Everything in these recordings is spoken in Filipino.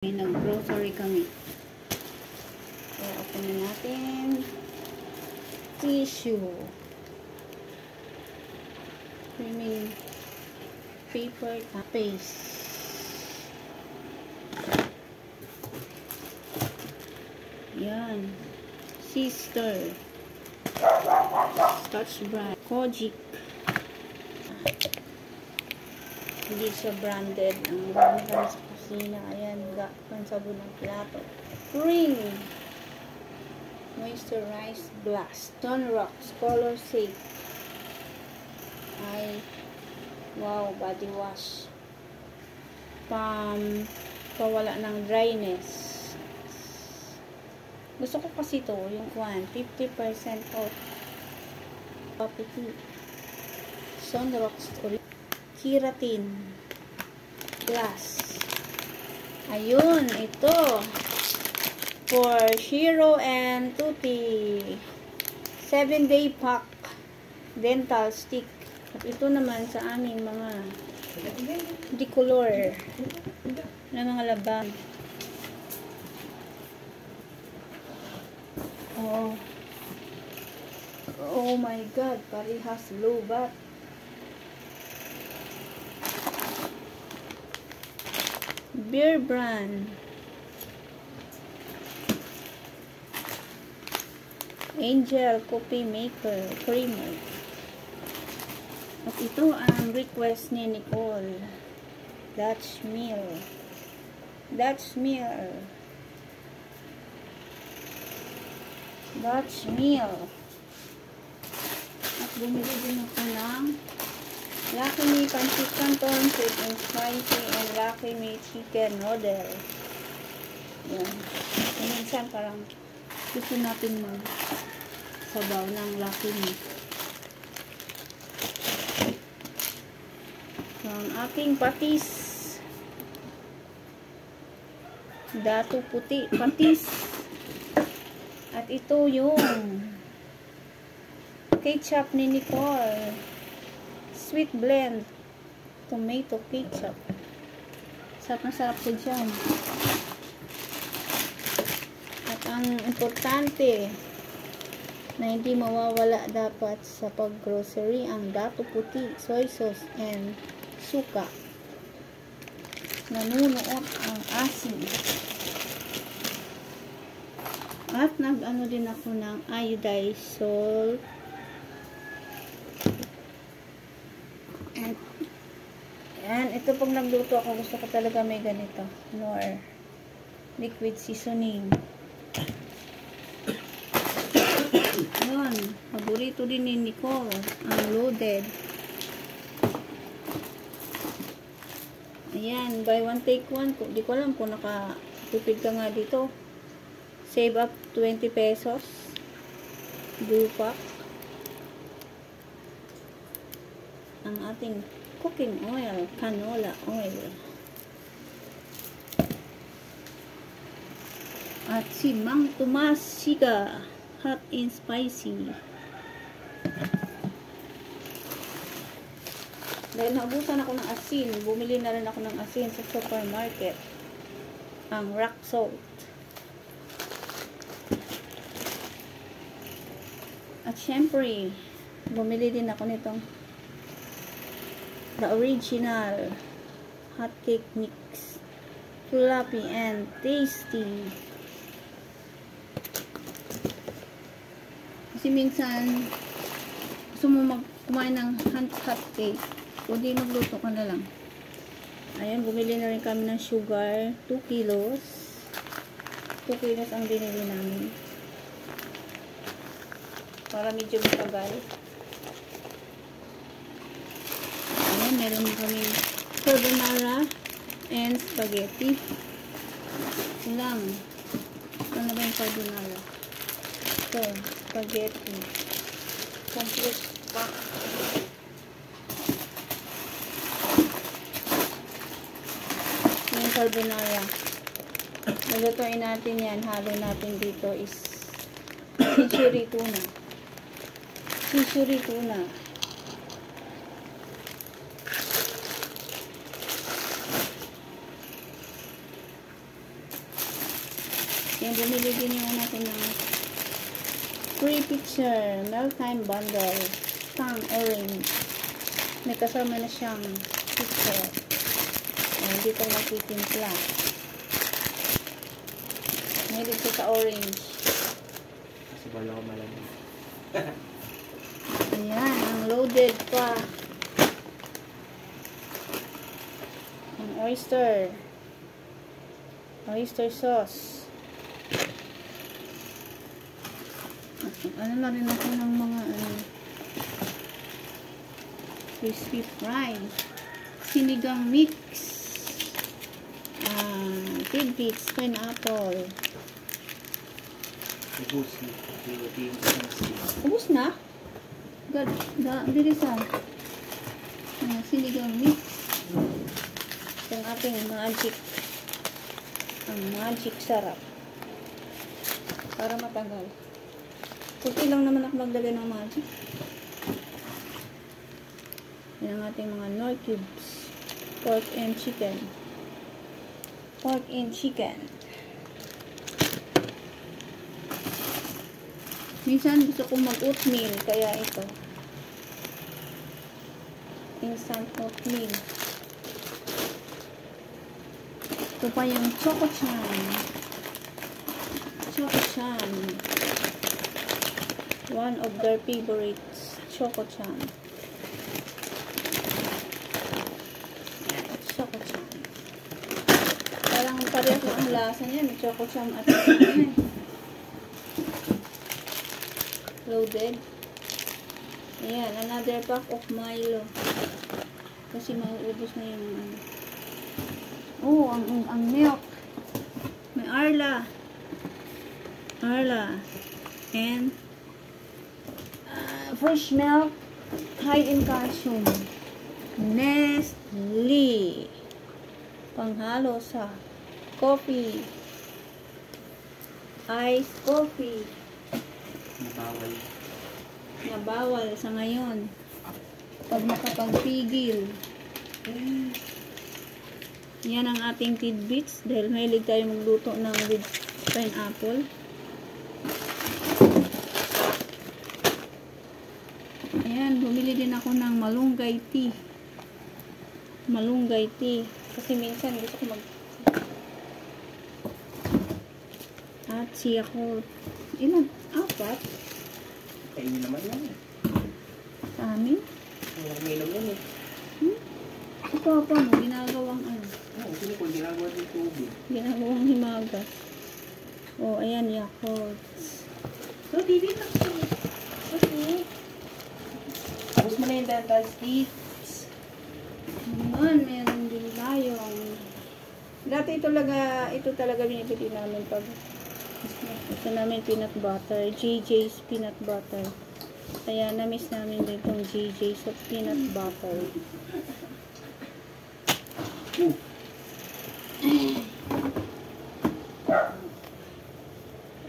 Nag-grocery kami. So, open na natin. Tissue. Creaming paper paste. Yan. Sister. Scotch Brite. Kojic. Hindi siya branded. Ang marami kami sa kusina. Ayan, pansabon ng plato. Ring. Moisturized Blast. Sunrocks. Color Safe. Ay, wow, body wash. Pawala ng dryness. Gusto ko kasi ito, yung 50% off. Papiti. Sunrocks. Keratin Plus. Ayun, ito. For Shiro and Tuti. 7-day pack. Dental stick. At ito naman sa aming mga decolor na mga laban. Oh my God. Parehas low bat. Beer Brand. Angel Coffee Maker Creamer. At ito ang request ni Nicole. Dutch Mill. Dutch Mill. Dutch Mill. At bumili din ako ng Lucky Me Pancit Canton, sweet and spicy, and Lucky Me chicken noodle. Yan. So, minsan parang gusto natin sabaw ng Lucky Me. So, ang ating patis. Dato puti. Patis. At ito yung ketchup ni Nicole. Sweet blend tomato ketchup. Sarap na sarap po dyan. At ang importante na hindi mawawala dapat sa pag-grocery ang dato puti, soy sauce, and suka. Nanunuot ang asin. At nag-ano din ako ng iodized salt. And ito pag nagluto ako, gusto ko talaga may ganito. Nor liquid seasoning. Yun. Paborito din ni Nicole. Ang loaded. Ayan. Buy one take one. Di ko alam kung nakatipid ka nga dito. Save up 20 pesos. Dupak. Ang ating cooking oil, canola oil. At si Mang Tomas Siga, hot and spicy. Dahil naubusan ako ng asin, bumili na rin ako ng asin sa supermarket. Ang rock salt. At syempre, bumili din ako nitong the original hot cake mix. Fluffy and tasty. Kasi minsan gusto mo kumain ng hot cake, o di magluto ka na lang. Ayan, bumili na rin kami ng sugar. 2 kilos. 2 kilos ang binili namin. Para medyo matagal. Meron kami carbonara and spaghetti. Lang. Ano ba yung carbonara? Ito, spaghetti. Complete pack. Yung carbonara. Nagatuin natin yan. Halo natin dito is Shisuri tuna. Shisuri tuna. Then, bumili din yung natin ng free picture, Mealtime Bundle, Tang Orange. May kasama na siyang picture. Hindi ko makitimpla. May dito sa orange. Kasi bala ko malamig. Ayan, ang loaded pa. Ang oyster. Oyster sauce. Ano na rin ako ng mga crispy fries. Sinigang mix. Tidbits, pineapple. Ubus na. Ubus na? God, dili sa sinigang mix. Yung ating magic. Ang magic sarap. Para matagal. Kunti lang naman ako maglagay ng magic. Yan ang ating mga Knorr cubes. Pork and chicken. Pork and chicken. Minsan gusto kong mag-oatmeal, kaya ito. Instant oatmeal. Ito pa yung Choco-chan. Choco-chan. One of their favorites. Choco-chan. Choco-chan. Parang parehas ang lasa niya. May Choco-chan at loaded. Ayan, another pack of Milo. Kasi mauubos na yung ang milk. May Arla. And fresh milk, high in calcium. Nestle. Panghalo sa coffee. Iced coffee. Nabawal sa ngayon. Pag makapagpigil. Yan ang ating tidbits dahil mahilig tayo magluto ng with pineapple. Ayan, bumili din ako ng malunggay tea. Malunggay tea. Kasi minsan gusto ko at siya ko ilan? 4? Kainin naman yan eh. Sa amin? Walang inom yan eh. Si Papa mo, ginagawang Oo, sino ko ginagawa din tubig. ginagawang himagas. Ayan, Yakult. So, Bibi, okay. Tapos mo na yung dental tips. Naman, meron din tayong dati ito talaga binibili namin pag gusto namin peanut butter. JJ's peanut butter. Kaya na-miss namin din itong JJ's of peanut butter.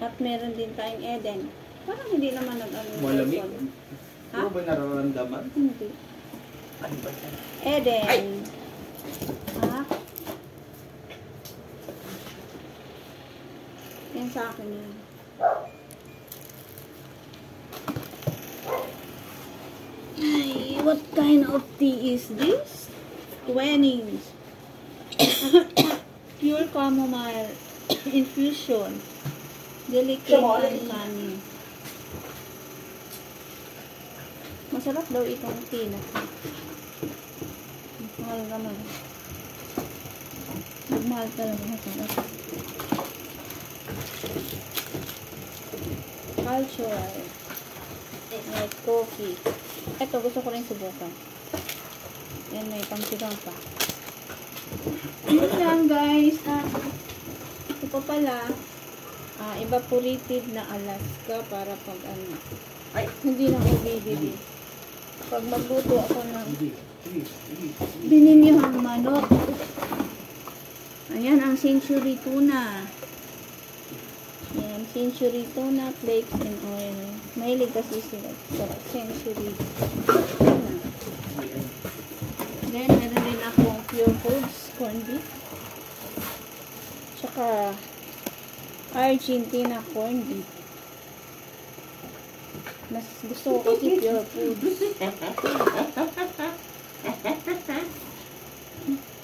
At meron din tayong Eden. Parang hindi naman Malamig. Ha? Ano ba nararamdaman? Hindi. Ano ba yan? Eden. Ay! Ha? Yan sa akin yan. Ay, what kind of tea is this? Twinings. Pure chamomile infusion. Delicate and honey. Masarap daw itong tea na ito. Mahal naman. Mahal talaga. Masarap. Cultural. Like coffee. Ito, gusto ko rin subukan. Yan, may pangsigang pa. Yun lang, guys. Ito pa pala, evaporated na Alaska para pag Ay! hindi na ako bibili. Pag magluto ako ng bininyahang manok. Ayan, ang century tuna. Ayan, century tuna, flakes, and oil. Mahilig kasi sila sa century tuna. Then, meron din akong Pure Foods corned beef. Tsaka Argentina corned beef. Mas gusto ko kasi pure foods.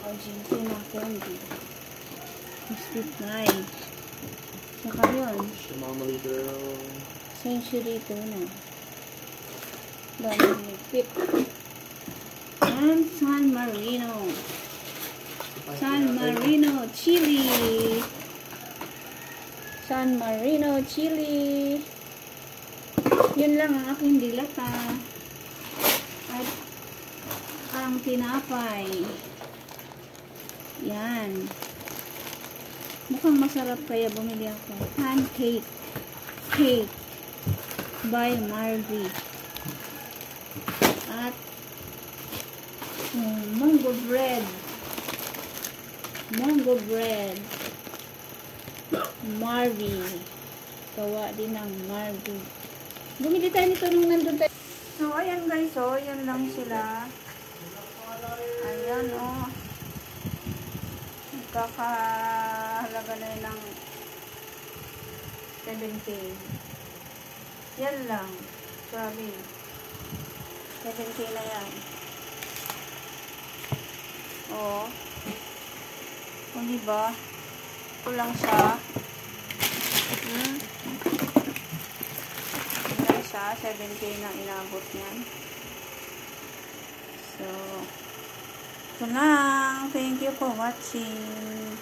Argentina corned beef. Sweet nice. Saka yun. Shamamali girl. Century tuna. Daming higpit. And San Marino. San Marino chili. San Marino chili. Yun lang ang aking dilata. At ang tinapay. Yan. Mukhang masarap kaya bumili ako. Pancake. Cake. By Marvy. At mango bread. Mango bread. Marvy. Gawa din ng Marvy. Bumili tayo nito nung nandun tayo. So, ayan guys. So, ayan lang sila. Ayan, oh. Nagkakahalaga na yun ng 7K. Yan lang. Grabe. 7K na yan. Oo. O, diba? Kulang siya. Kulang siya. 7K na inabot niyan. So, ito lang. Thank you for watching.